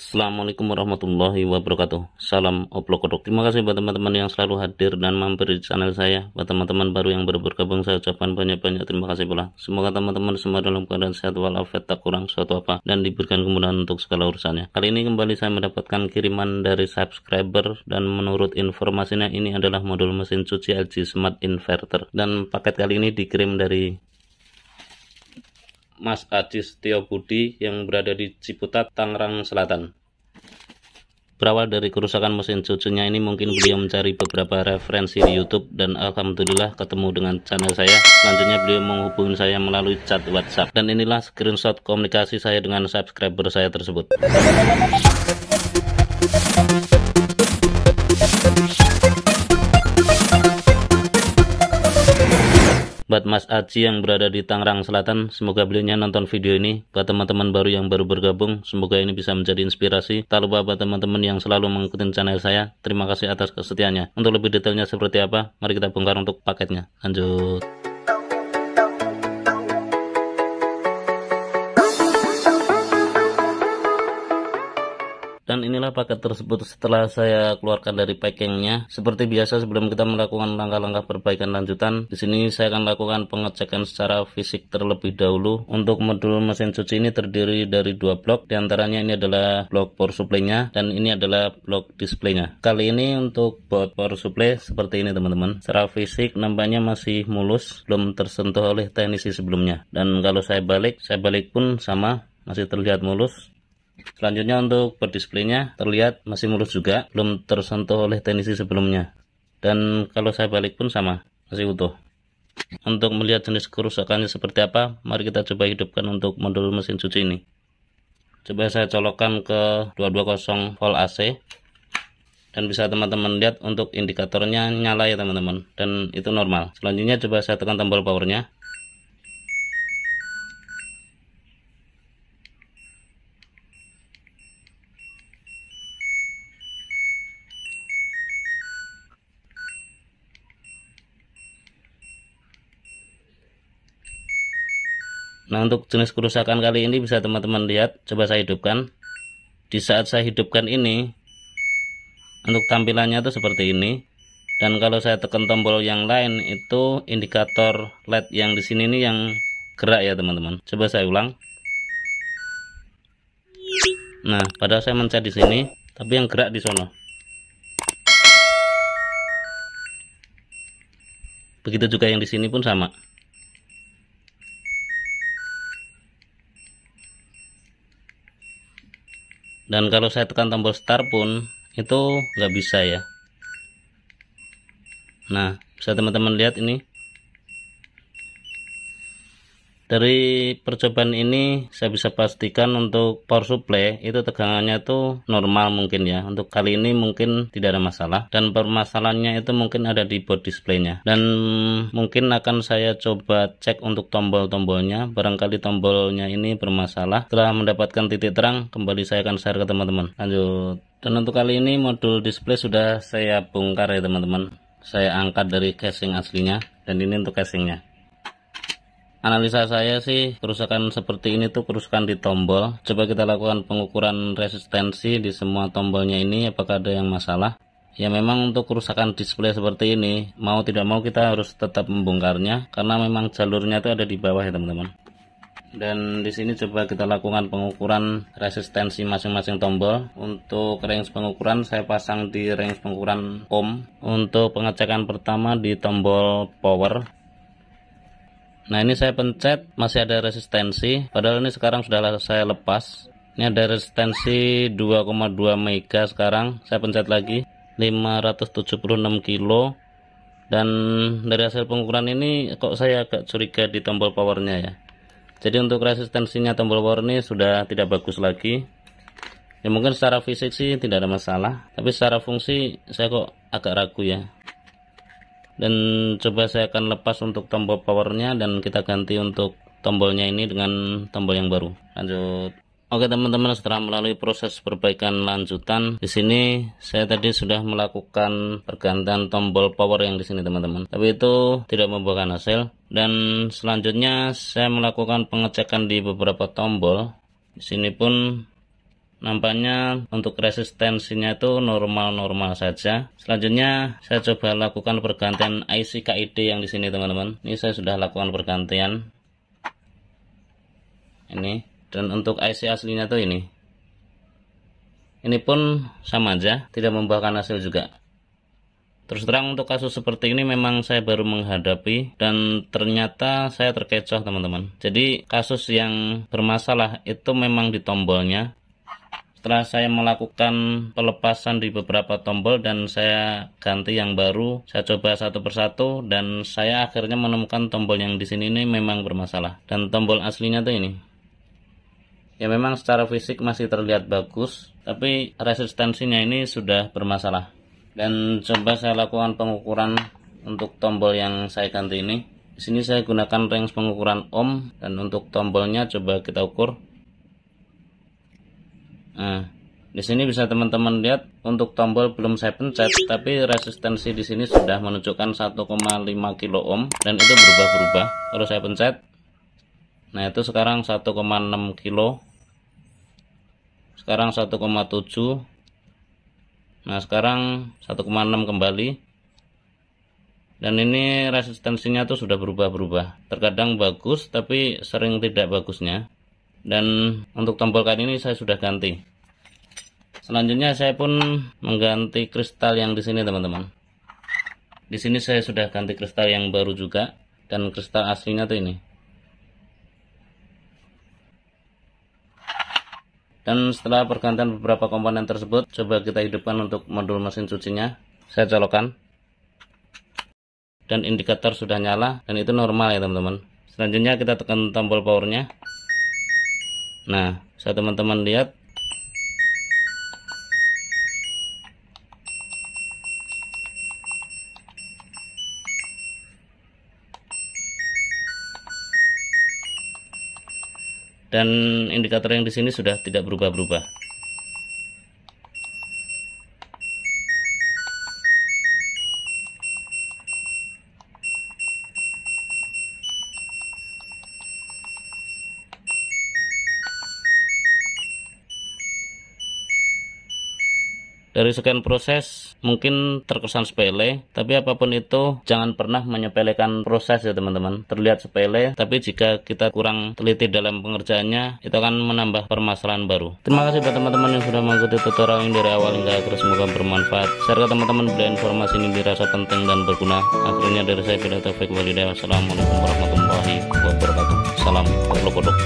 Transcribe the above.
Assalamualaikum warahmatullahi wabarakatuh. Salam oplok-oplok. Terima kasih buat teman-teman yang selalu hadir dan mampir di channel saya. Buat teman-teman baru yang baru bergabung, saya ucapkan banyak-banyak terima kasih pula. Semoga teman-teman semua dalam keadaan sehat walafiat, tak kurang suatu apa, dan diberikan kemudahan untuk segala urusannya. Kali ini kembali saya mendapatkan kiriman dari subscriber, dan menurut informasinya ini adalah modul mesin cuci LG Smart Inverter. Dan paket kali ini dikirim dari Mas Acis Tio Budi yang berada di Ciputat, Tangerang Selatan. Berawal dari kerusakan mesin cucinya ini, mungkin beliau mencari beberapa referensi di YouTube, dan alhamdulillah ketemu dengan channel saya. Selanjutnya beliau menghubungi saya melalui chat WhatsApp, dan inilah screenshot komunikasi saya dengan subscriber saya tersebut. Buat Mas Aji yang berada di Tangerang Selatan, semoga beliaunya nonton video ini. Buat teman-teman baru yang baru bergabung, semoga ini bisa menjadi inspirasi. Tak lupa buat teman-teman yang selalu mengikuti channel saya, terima kasih atas kesetiaannya. Untuk lebih detailnya seperti apa, mari kita bongkar untuk paketnya. Lanjut. Dan inilah paket tersebut setelah saya keluarkan dari packingnya. Seperti biasa, sebelum kita melakukan langkah-langkah perbaikan lanjutan, di sini saya akan lakukan pengecekan secara fisik terlebih dahulu. Untuk modul mesin cuci ini terdiri dari dua blok. Di antaranya ini adalah blok power supply-nya, dan ini adalah blok display-nya. Kali ini untuk baut power supply seperti ini teman-teman. Secara fisik nampaknya masih mulus, belum tersentuh oleh teknisi sebelumnya. Dan kalau saya balik pun sama, masih terlihat mulus. Selanjutnya untuk displaynya terlihat masih mulus juga, belum tersentuh oleh teknisi sebelumnya. Dan kalau saya balik pun sama, masih utuh. Untuk melihat jenis kerusakannya seperti apa, mari kita coba hidupkan untuk modul mesin cuci ini. Coba saya colokkan ke 220 volt AC, dan bisa teman-teman lihat untuk indikatornya nyala ya teman-teman, dan itu normal. Selanjutnya coba saya tekan tombol powernya. Nah, untuk jenis kerusakan kali ini bisa teman-teman lihat. Coba saya hidupkan. Di saat saya hidupkan ini, untuk tampilannya itu seperti ini. Dan kalau saya tekan tombol yang lain, itu indikator LED yang di sini nih yang gerak ya teman-teman. Coba saya ulang. Nah, padahal saya mencet di sini, tapi yang gerak di sono. Begitu juga yang di sini pun sama. Dan kalau saya tekan tombol start pun itu nggak bisa ya. Nah, bisa teman-teman lihat ini. Dari percobaan ini saya bisa pastikan untuk power supply itu tegangannya itu normal mungkin ya. Untuk kali ini mungkin tidak ada masalah, dan permasalahannya itu mungkin ada di board displaynya. Dan mungkin akan saya coba cek untuk tombol-tombolnya, barangkali tombolnya ini bermasalah. Setelah mendapatkan titik terang, kembali saya akan share ke teman-teman. Lanjut. Dan untuk kali ini modul display sudah saya bongkar ya teman-teman. Saya angkat dari casing aslinya, dan ini untuk casingnya. Analisa saya sih kerusakan seperti ini tuh kerusakan di tombol. Coba kita lakukan pengukuran resistensi di semua tombolnya ini, apakah ada yang masalah. Ya memang untuk kerusakan display seperti ini, mau tidak mau kita harus tetap membongkarnya, karena memang jalurnya itu ada di bawah ya teman-teman. Dan di sini coba kita lakukan pengukuran resistensi masing-masing tombol. Untuk range pengukuran saya pasang di range pengukuran ohm. Untuk pengecekan pertama di tombol power. Nah, ini saya pencet masih ada resistensi, padahal ini sekarang sudah saya lepas. Ini ada resistensi 2,2 mega sekarang. Saya pencet lagi 576 kilo. Dan dari hasil pengukuran ini kok saya agak curiga di tombol powernya ya. Jadi untuk resistensinya tombol power ini sudah tidak bagus lagi. Ya mungkin secara fisik sih tidak ada masalah, tapi secara fungsi saya kok agak ragu ya. Dan coba saya akan lepas untuk tombol powernya, dan kita ganti untuk tombolnya ini dengan tombol yang baru. Lanjut. Oke teman-teman, setelah melalui proses perbaikan lanjutan, di sini saya tadi sudah melakukan pergantian tombol power yang di sini teman-teman. Tapi itu tidak membuahkan hasil. Dan selanjutnya saya melakukan pengecekan di beberapa tombol. Di sini pun nampaknya untuk resistensinya itu normal-normal saja. Selanjutnya saya coba lakukan pergantian IC KID yang di sini teman-teman. Ini saya sudah lakukan pergantian ini, dan untuk IC aslinya tuh ini pun sama aja, tidak membuahkan hasil juga. Terus terang untuk kasus seperti ini memang saya baru menghadapi dan ternyata saya terkecoh teman-teman. Jadi kasus yang bermasalah itu memang di tombolnya. Setelah saya melakukan pelepasan di beberapa tombol dan saya ganti yang baru, saya coba satu persatu dan saya akhirnya menemukan tombol yang di sini ini memang bermasalah. Dan tombol aslinya tuh ini. Ya memang secara fisik masih terlihat bagus, tapi resistensinya ini sudah bermasalah. Dan coba saya lakukan pengukuran untuk tombol yang saya ganti ini. Di sini saya gunakan range pengukuran ohm, dan untuk tombolnya coba kita ukur. Nah, di sini bisa teman-teman lihat untuk tombol belum saya pencet, tapi resistensi di sini sudah menunjukkan 1,5 kilo ohm dan itu berubah-berubah. Kalau saya pencet, nah itu sekarang 1,6 kilo, sekarang 1,7. Nah sekarang 1,6 kembali, dan ini resistensinya tuh sudah berubah-berubah, terkadang bagus tapi sering tidak bagusnya. Dan untuk tombol kali ini saya sudah ganti. Selanjutnya saya pun mengganti kristal yang di sini teman-teman. Di sini saya sudah ganti kristal yang baru juga, dan kristal aslinya tuh ini. Dan setelah pergantian beberapa komponen tersebut, coba kita hidupkan untuk modul mesin cucinya. Saya colokkan, dan indikator sudah nyala, dan itu normal ya teman-teman. Selanjutnya kita tekan tombol powernya. Nah, bisa teman-teman lihat, dan indikator yang di sini sudah tidak berubah-berubah. Dari sekian proses mungkin terkesan sepele, tapi apapun itu jangan pernah menyepelekan proses ya teman-teman. Terlihat sepele, tapi jika kita kurang teliti dalam pengerjaannya, itu akan menambah permasalahan baru. Terima kasih buat teman-teman yang sudah mengikuti tutorial ini dari awal hingga akhir. Semoga bermanfaat. Share ke teman-teman bila informasi ini dirasa penting dan berguna. Akhirnya dari saya, bila taufik walhidayah. Wassalamualaikum warahmatullahi wabarakatuh. Salam kodok.